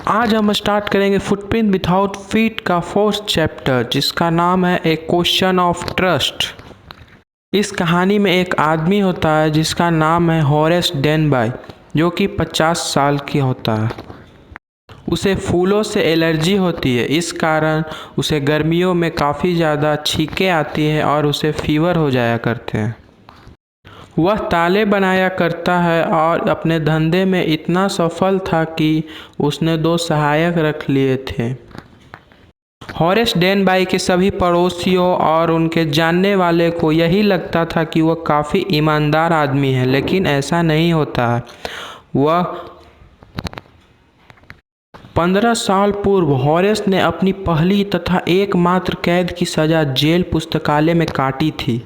आज हम स्टार्ट करेंगे फुटप्रिंट विदाउट फीट का फोर्थ चैप्टर, जिसका नाम है ए क्वेश्चन ऑफ ट्रस्ट। इस कहानी में एक आदमी होता है जिसका नाम है हॉरेस डेनबाई, जो कि 50 साल की होता है। उसे फूलों से एलर्जी होती है, इस कारण उसे गर्मियों में काफ़ी ज़्यादा छींकें आती है और उसे फीवर हो जाया करते हैं। वह ताले बनाया करता है और अपने धंधे में इतना सफल था कि उसने 2 सहायक रख लिए थे। हॉरेस डेनबाई के सभी पड़ोसियों और उनके जानने वाले को यही लगता था कि वह काफ़ी ईमानदार आदमी है, लेकिन ऐसा नहीं होता है। वह 15 साल पूर्व हॉरेस ने अपनी पहली तथा एकमात्र कैद की सज़ा जेल पुस्तकालय में काटी थी।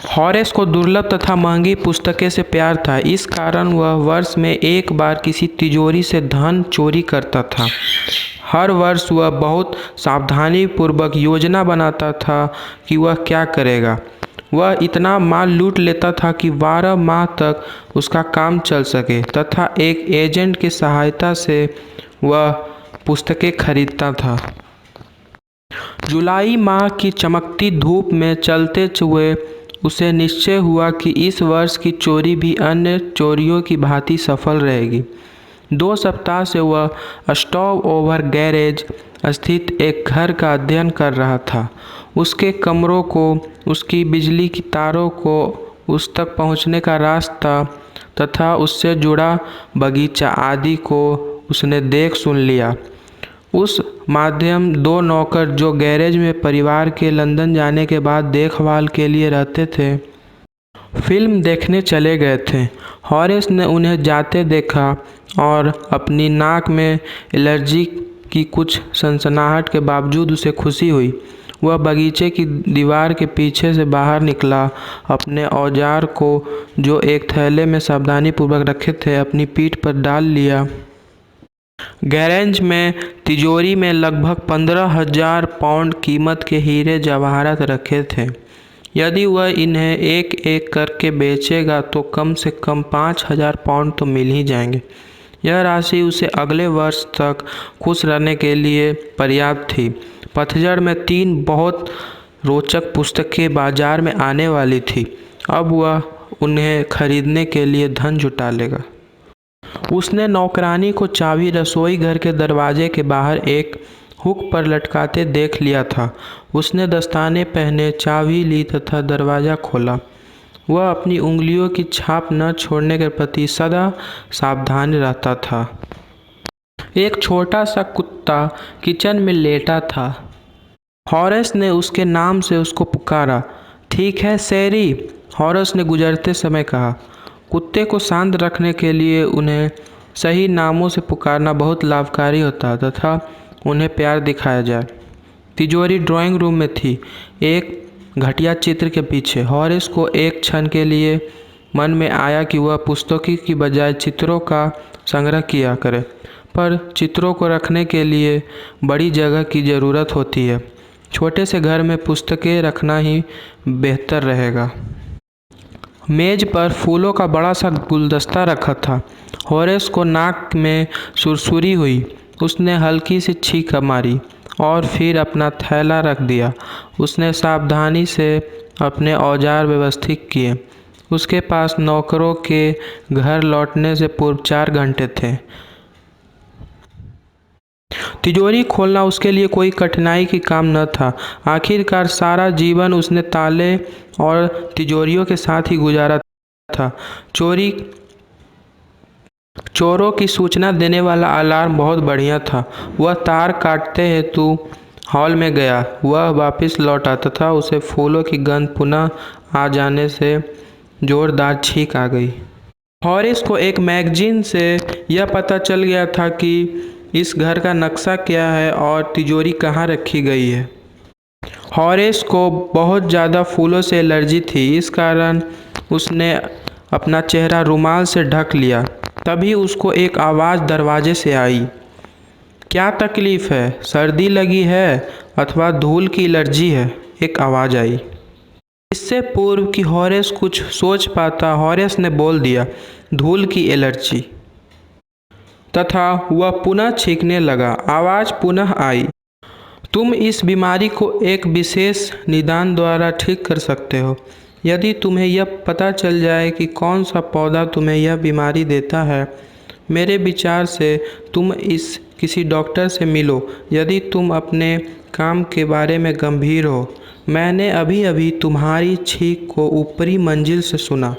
हॉरेस को दुर्लभ तथा महंगी पुस्तकें से प्यार था, इस कारण वह वर्ष में एक बार किसी तिजोरी से धन चोरी करता था। हर वर्ष वह बहुत सावधानी पूर्वक योजना बनाता था कि वह क्या करेगा। वह इतना माल लूट लेता था कि 12 माह तक उसका काम चल सके तथा एक एजेंट की सहायता से वह पुस्तकें खरीदता था। जुलाई माह की चमकती धूप में चलते हुए उसे निश्चय हुआ कि इस वर्ष की चोरी भी अन्य चोरियों की भांति सफल रहेगी। 2 सप्ताह से वह स्टॉव ओवर गैरेज स्थित एक घर का अध्ययन कर रहा था। उसके कमरों को, उसकी बिजली की तारों को, उस तक पहुंचने का रास्ता तथा उससे जुड़ा बगीचा आदि को उसने देख सुन लिया। उस माध्यम 2 नौकर जो गैरेज में परिवार के लंदन जाने के बाद देखभाल के लिए रहते थे, फिल्म देखने चले गए थे। हॉरेस ने उन्हें जाते देखा और अपनी नाक में एलर्जी की कुछ सनसनाहट के बावजूद उसे खुशी हुई। वह बगीचे की दीवार के पीछे से बाहर निकला, अपने औजार को जो एक थैले में सावधानीपूर्वक रखे थे अपनी पीठ पर डाल लिया। गैरेज में तिजोरी में लगभग 15,000 पाउंड कीमत के हीरे जवाहरात रखे थे। यदि वह इन्हें एक एक करके बेचेगा तो कम से कम 5,000 पाउंड तो मिल ही जाएंगे। यह राशि उसे अगले वर्ष तक खुश रहने के लिए पर्याप्त थी। पतझड़ में 3 बहुत रोचक पुस्तकें बाजार में आने वाली थी। अब वह उन्हें खरीदने के लिए धन जुटा लेगा। उसने नौकरानी को चाबी रसोई घर के दरवाजे के बाहर एक हुक पर लटकाते देख लिया था। उसने दस्ताने पहने, चाबी ली तथा दरवाज़ा खोला। वह अपनी उंगलियों की छाप न छोड़ने के प्रति सदा सावधान रहता था। एक छोटा सा कुत्ता किचन में लेटा था। हॉरेस ने उसके नाम से उसको पुकारा। ठीक है सैरी, हॉरेस ने गुजरते समय कहा। कुत्ते को शांत रखने के लिए उन्हें सही नामों से पुकारना बहुत लाभकारी होता है तथा उन्हें प्यार दिखाया जाए। तिजोरी ड्राइंग रूम में थी, एक घटिया चित्र के पीछे। हॉरेस को एक क्षण के लिए मन में आया कि वह पुस्तकों की बजाय चित्रों का संग्रह किया करे, पर चित्रों को रखने के लिए बड़ी जगह की ज़रूरत होती है। छोटे से घर में पुस्तकें रखना ही बेहतर रहेगा। मेज पर फूलों का बड़ा सा गुलदस्ता रखा था। हॉरेस को नाक में सुरसुरी हुई। उसने हल्की सी छींक मारी और फिर अपना थैला रख दिया। उसने सावधानी से अपने औजार व्यवस्थित किए। उसके पास नौकरों के घर लौटने से पूर्व 4 घंटे थे। तिजोरी खोलना उसके लिए कोई कठिनाई की काम न था। आखिरकार सारा जीवन उसने ताले और तिजोरियों के साथ ही गुजारा था। चोरों की सूचना देने वाला अलार्म बहुत बढ़िया था। वह तार काटते हेतु हॉल में गया। वह वापस लौटा तथा उसे फूलों की गंध पुनः आ जाने से जोरदार छींक आ गई। हॉरेस को एक मैगजीन से यह पता चल गया था कि इस घर का नक्शा क्या है और तिजोरी कहाँ रखी गई है। हॉरेस को बहुत ज़्यादा फूलों से एलर्जी थी, इस कारण उसने अपना चेहरा रुमाल से ढक लिया। तभी उसको एक आवाज़ दरवाजे से आई। क्या तकलीफ़ है? सर्दी लगी है अथवा धूल की एलर्जी है? एक आवाज़ आई। इससे पूर्व कि हॉरेस कुछ सोच पाता, हॉरेस ने बोल दिया, धूल की एलर्जी। तथा वह पुनः छींकने लगा। आवाज़ पुनः आई, तुम इस बीमारी को एक विशेष निदान द्वारा ठीक कर सकते हो। यदि तुम्हें यह पता चल जाए कि कौन सा पौधा तुम्हें यह बीमारी देता है, मेरे विचार से तुम किसी डॉक्टर से मिलो यदि तुम अपने काम के बारे में गंभीर हो। मैंने अभी अभी तुम्हारी छींक को ऊपरी मंजिल से सुना।